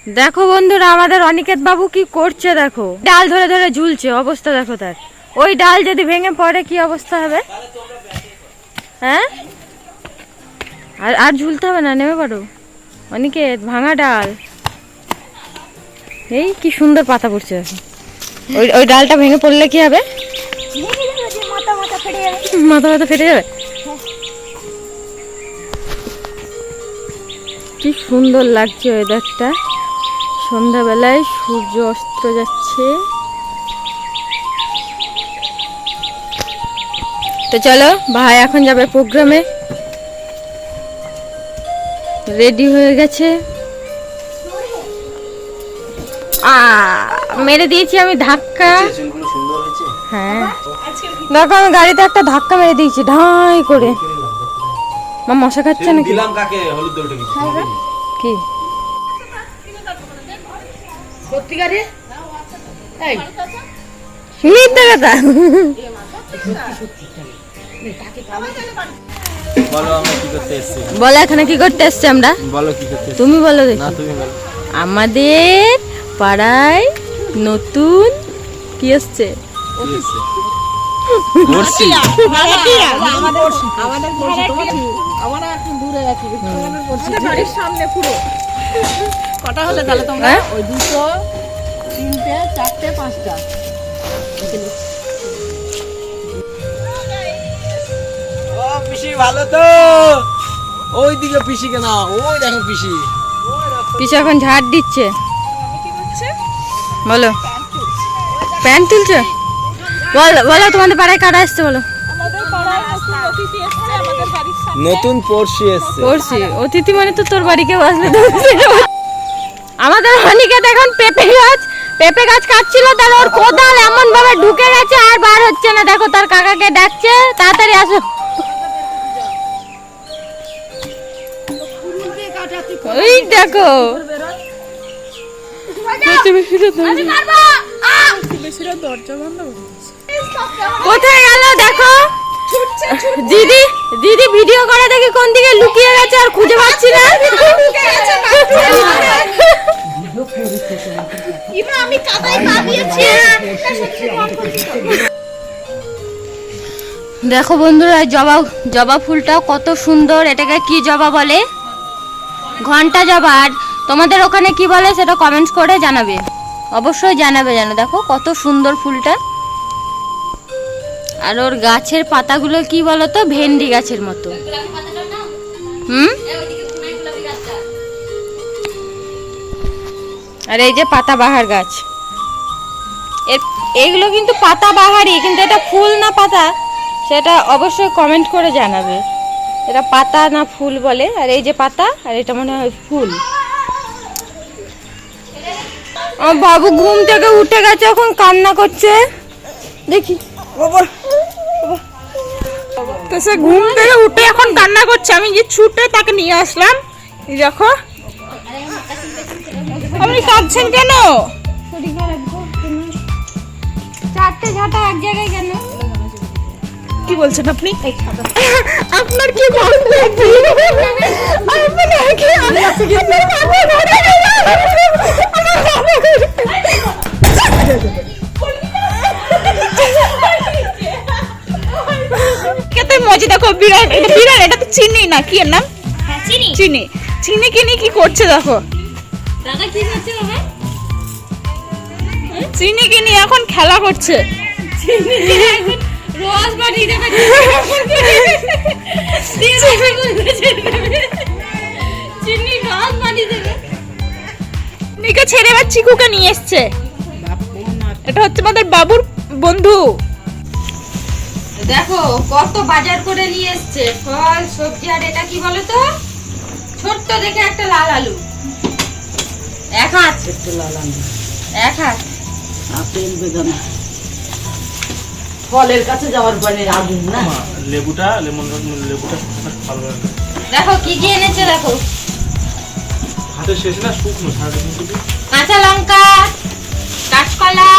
দেখো বন্ধুরা, আমাদের অনিকেত বাবু কি করছে দেখো, ডাল ধরে ধরে ঝুলছে, অবস্থা দেখো তার। ওই ডাল যদি ভেঙে পড়ে কি অবস্থা হবে? হ্যাঁ, আর আর ঝুলতে হবে না, নেমে পড়ো অনিকেত। ভাঙা ডাল, এই কি সুন্দর পাতা পড়ছে। ওই ওই ডালটা ভেঙে পড়লে কি হবে? মাথা মাথা ফেটে যাবে। কি সুন্দর লাগছে ওয়েদারটা, সন্ধ্যাবেলায় সূর্য অস্ত যাচ্ছে। তো চলো, ভাই এখন যাবে প্রোগ্রামে, রেডি হয়ে গেছে। মেরে দিয়েছি আমি ধাক্কা। হ্যাঁ দেখো, আমি গাড়িতে একটা ধাক্কা মেরে দিয়েছি ঢাই করে। মা মশা খাচ্ছে নাকি? কি সত্যিকারে মিথ্যা কথা? বলো এখানে কি করতে এসছি আমরা? তুমি বলো দেখি। আমাদের পাড়ায় নতুন কি এসছে? কটা হলে তাহলে তোমরা? ওই 2, 3, 4, 5টা। ও পিসি ভালো তো? ওই দিকে পিসি কেন? ওই দেখো পিসি। পিসি এখন ঝাড় দিচ্ছে। বলো, প্যান্ট তুলছে? বলো বলো, তোমাদের পাড়ায় কারা আসছে বলো? নতুন পড়শি এসছে। পড়শি অতিথি মানে তো তোর বাড়ি কেউ আসলে। আমাদের অনিকেত এখন পেঁপে গাছ কাটছিল, তাহলে ওর কোদাল এমন ভাবে ঢুকে গেছে আর বার হচ্ছে না। দেখো তার কাকাকে ডাকছে, তাড়াতাড়ি আসো। ওই দেখো কোথায় গেল দেখো। দিদি দিদি ভিডিও করে দেখি কোন দিকে লুকিয়ে গেছে, আর খুঁজে পাচ্ছি না। দেখো বন্ধুরা, জবা ফুলটা কত সুন্দর। এটাকে কি জবা বলে? ঘন্টা জবা। আর তোমাদের ওখানে কি বলে সেটা কমেন্টস করে জানাবে, অবশ্যই জানাবে যেন। দেখো কত সুন্দর ফুলটা। আর ওর গাছের পাতাগুলো কি বলতো, ভেন্ডি গাছের মতো। আর এই যে পাতাবাহার গাছ, এইগুলো কিন্তু পাতাবাহারই, কিন্তু এটা ফুল না পাতা সেটা অবশ্যই কমেন্ট করে জানাবে। এটা পাতা না ফুল বলে। আর এই যে পাতা, আর এটা মনে হয় ফুল। আমার বাবু ঘুম থেকে উঠে গেছে, এখন কান্না করছে। দেখি তো সে ঘুম থেকে উঠে এখন কান্না করছে। আমি যে ছুটে তাকে নিয়ে আসলাম। দেখো আপনি কাঁদছেন কেন? চারটে ঝাঁটা এক জায়গায় কেন? কি বলছেন আপনি? আপনার কি মজা দেখো, বিড়াল। এটা তো চিনি না, কি এর নাম? চিনি। চিনিকে নিয়ে কি করছে দেখো। চিনিকে নিয়ে এখন খেলা করছে। চিনিকে ছেড়ে এবার চিকুকে নিয়ে এসছে। এটা হচ্ছে আমাদের বাবুর বন্ধু। দেখো কত বাজার করে নিয়ে এসছে, ফল সবজি। আর এটা কি বলো তো, ছোট্ট দেখে একটা লাল আলু, এক হাত। আপেল, বেদানা, ফলের কাছে যাওয়ার পরে আগুন না। লেবুটা ভালো লাগে। দেখো কি কি এনেছে, দেখো হাতে শেষে না শুকনো কাঁচা লঙ্কা, কাঁচকলা,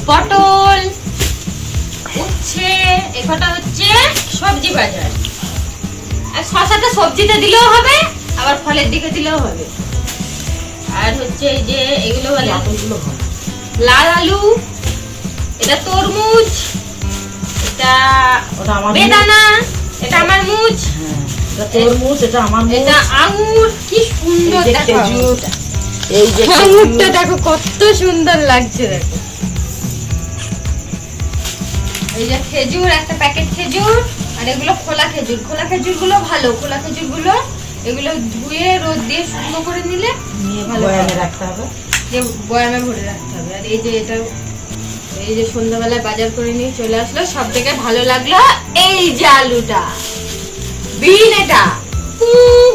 পটল, উচ্ছে। এটা হচ্ছে সবজি বাজার। আর শসাটা সবজিতে দিলেও হবে, আবার ফলের দিকে দিলেও হবে। আর হচ্ছে এই যে এগুলো বলে লাল আলু, এটা তরমুজ, এটা ওটা আমার বেদানা, এটা আমার মুজ, এটা তরমুজ, এটা আমার এটা আঙুর। কি সুন্দর এই যে দেখো, খেজুর, এই যে আঙুরটা দেখো কত সুন্দর লাগছে। দেখো এই যে খেজুর, একটা প্যাকেট খেজুর, আর এগুলো খোলা খেজুর। খোলা খেজুর গুলো ভালো, খোলা খেজুর গুলো এগুলো ধুয়ে রোদ দিয়ে শুকনো করে নিলে ভালো বয়ামে রাখতে হবে, যে বয়ামে ভরে রাখতে হবে। আর এই যে এটা, এই যে সন্ধ্যাবেলায় বাজার করে নিয়ে চলে আসলো। সব থেকে ভালো লাগলো এই যে আলুটা, বিন। এটা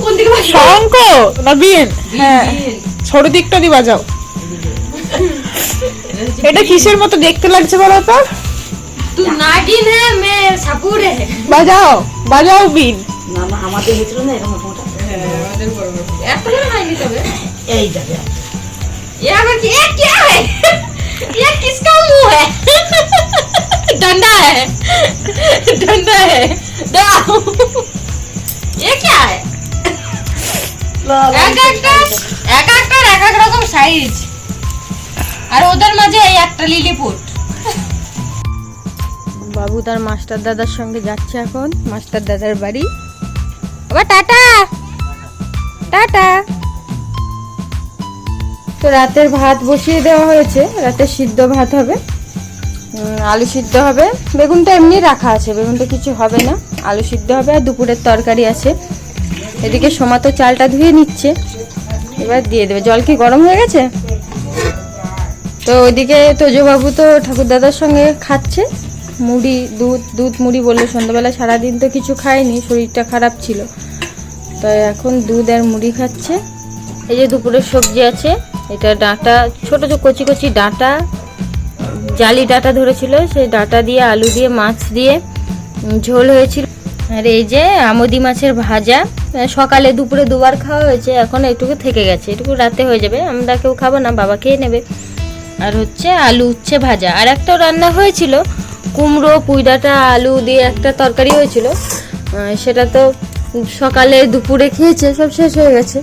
কোন দিকে বাজাবো? শঙ্খ না বিন? হ্যাঁ, বিন। ছোট দিকটা দিয়ে বাজাও। এটা কিসের মতো দেখতে লাগছে বলো তো? तू नागिन है मैं सापुर है। বাজাও বাজাও বিন। না না আমাদের হয়েছিল না এরকম মোটা, আমাদের বড় বড় এত বড় হয়নি তবে। এই যাবে ये हमें ये क्या है? ये किसका मुंह है? डंडा है, डंडा है। दाओ ये क्या है? এক এক রকম সাইজ। আর ওদের মাঝে এই একটা লিলিপুট। বাবু তার মাস্টার দাদার সঙ্গে যাচ্ছে এখন মাস্টার দাদার বাড়ি। বাবা টাটা টাটা। তো রাতের ভাত বসিয়ে দেওয়া হয়েছে, রাতে সিদ্ধ ভাত হবে, আলু সিদ্ধ হবে, বেগুনটা এমনি রাখা আছে, বেগুনটা কিছু হবে না, আলু সিদ্ধ হবে, আর দুপুরের তরকারি আছে। এদিকে সোমা তো চালটা ধুয়ে নিচ্ছে, এবার দিয়ে দেবে। জল কি গরম হয়ে গেছে? তো ওইদিকে তোজবাবু তো ঠাকুর দাদার সঙ্গে খাচ্ছে মুড়ি, দুধ মুড়ি বললো। সন্ধ্যাবেলা সারাদিন তো কিছু খায়নি, শরীরটা খারাপ ছিল, তাই এখন দুধ আর মুড়ি খাচ্ছে। এই যে দুপুরের সবজি আছে, এটা ডাঁটা, ছোট ছোট কচি কচি ডাঁটা, জালি ডাঁটা ধরেছিল, সেই ডাঁটা দিয়ে আলু দিয়ে মাছ দিয়ে ঝোল হয়েছিল। আর এই যে আমদি মাছের ভাজা, সকালে দুপুরে দুবার খাওয়া হয়েছে, এখন এইটুকু থেকে গেছে, এটুকু রাতে হয়ে যাবে, আমরা কেউ খাবো না, বাবা খেয়ে নেবে। আর হচ্ছে আলু উচ্ছে ভাজা, আর একটাও রান্না হয়েছিল, কুমড়ো পুঁই ডাঁটা আলু দিয়ে একটা তরকারি হয়েছিল, সেটা তো সকালে দুপুরে খেয়েছে, সব শেষ হয়ে গেছে।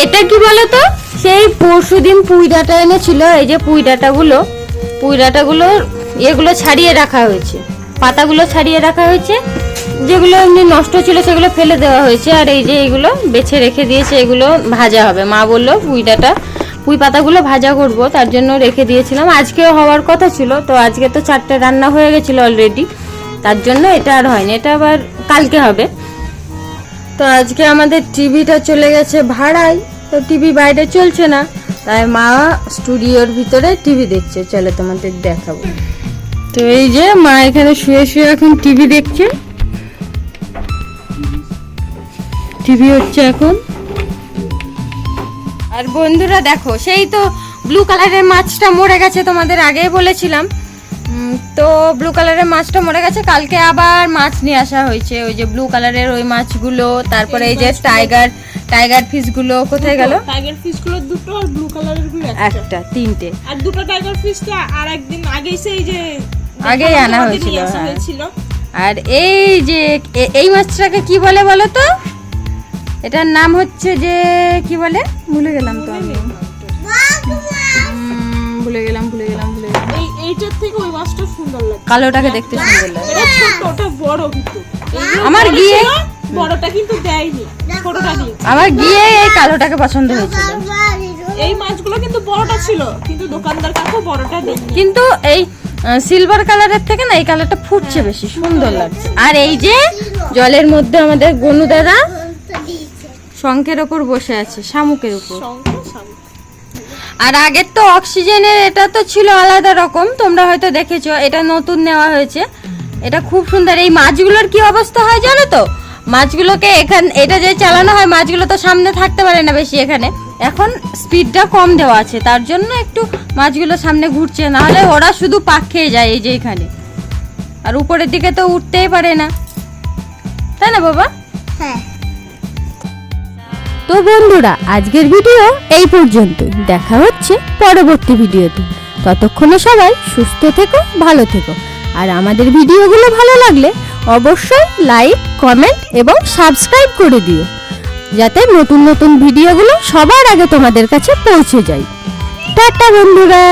এটা কি বলতো, সেই পরশুদিন পুঁই ডাঁটা এনেছিল, এই যে পুঁই ডাঁটাগুলো এগুলো ছাড়িয়ে রাখা হয়েছে, পাতাগুলো ছাড়িয়ে রাখা হয়েছে, যেগুলো এমনি নষ্ট ছিল সেগুলো ফেলে দেওয়া হয়েছে, আর এই যে এগুলো বেছে রেখে দিয়েছে, এগুলো ভাজা হবে। মা বললো পুঁই পাতাগুলো ভাজা করব, তার জন্য রেখে দিয়েছিলাম, আজকেও হওয়ার কথা ছিল, তো আজকে তো 4টে রান্না হয়ে গেছিলো অলরেডি, তার জন্য এটা আর হয়নি, এটা আবার কালকে হবে। তো আজকে আমাদের টিভিটা চলে গেছে ভাড়ায়, তো টিভি বাইরে চলছে না, তাই মা স্টুডিওর ভিতরে টিভি দেখছে, চলে তোমাদের দেখাবো। তো এই যে মা এখানে শুয়ে শুয়ে এখন টিভি দেখছে, টিভি হচ্ছে এখন। আর বন্ধুরা দেখো, সেই তো ব্লু কালারের মাছটা মরে গেছে, তোমাদের আগেই বলেছিলাম, তো ব্লু কালারের মাছটা মরে গেছে, কালকে আবার মাছ নিয়ে আসা হয়েছে, ওই যে ব্লু কালারের ওই মাছগুলো, তারপরে এই যে টাইগার ফিশ গুলো কোথায় গেল? টাইগার ফিশ গুলো দুটো, আর ব্লু কালারের গুলো একটা, 3টে, আর দুটো টাইগার ফিশটা আর একদিন আগেই সেই যে আগেই আনা হয়েছিল। হয়েছিল। আর এই যে এই মাছটাকে কি বলে বলো তো? এটার নাম হচ্ছে যে কি বলে, ভুলে গেলাম তো আমি, ভুলে গেলাম। এইটার থেকে ওই মাছটা সুন্দর লাগে, কালোটাকে দেখতে সুন্দর লাগে। এটা ছোট, ওটা বড়, কিন্তু আমার গিয়ে বড়টা কিন্তু দেয়নি, ছোটটা দিয়ে। আমার গিয়ে এই কালোটাকে পছন্দ হয়েছিল। এই মাছগুলো কিন্তু বড়টা ছিল, কিন্তু দোকানদার কাকু বড়টা দেয়নি। কিন্তু এই সিলভার কালারের থেকে না এই কালারটা ফুটছে বেশি, সুন্দর লাগছে। আর এই যে জলের মধ্যে আমাদের গনু দাদা শঙ্খের ওপর বসে আছে, শামুকের উপর। আর আগের তো অক্সিজেনের এটা তো ছিল আলাদা রকম, তোমরা হয়তো দেখেছো, এটা নতুন নেওয়া হয়েছে, এটা খুব সুন্দর। এই মাছগুলোর কি অবস্থা হয় জানো তো, মাছগুলোকে এটা যে চালানো হয়, মাছগুলো তো সামনে থাকতে পারে না বেশি, এখানে এখন স্পিডটা কম দেওয়া আছে, তার জন্য একটু মাছগুলো সামনে ঘুরছে, নাহলে ওরা শুধু পাক খেয়ে যায় এই যে এখানে, আর উপরের দিকে তো উঠতেই পারে না, তাই না বাবা? হ্যাঁ। তো বন্ধুরা, আজকের ভিডিও এই পর্যন্ত, দেখা হচ্ছে পরবর্তী ভিডিওতে, ততক্ষণে সবাই সুস্থ থেকো, ভালো থেকো, আর আমাদের ভিডিওগুলো ভালো লাগলে অবশ্যই লাইক, কমেন্ট এবং সাবস্ক্রাইব করে দিও। যাতে নতুন নতুন ভিডিওগুলো সবার আগে তোমাদের কাছে পৌঁছে যায়। টাটা বন্ধুরা।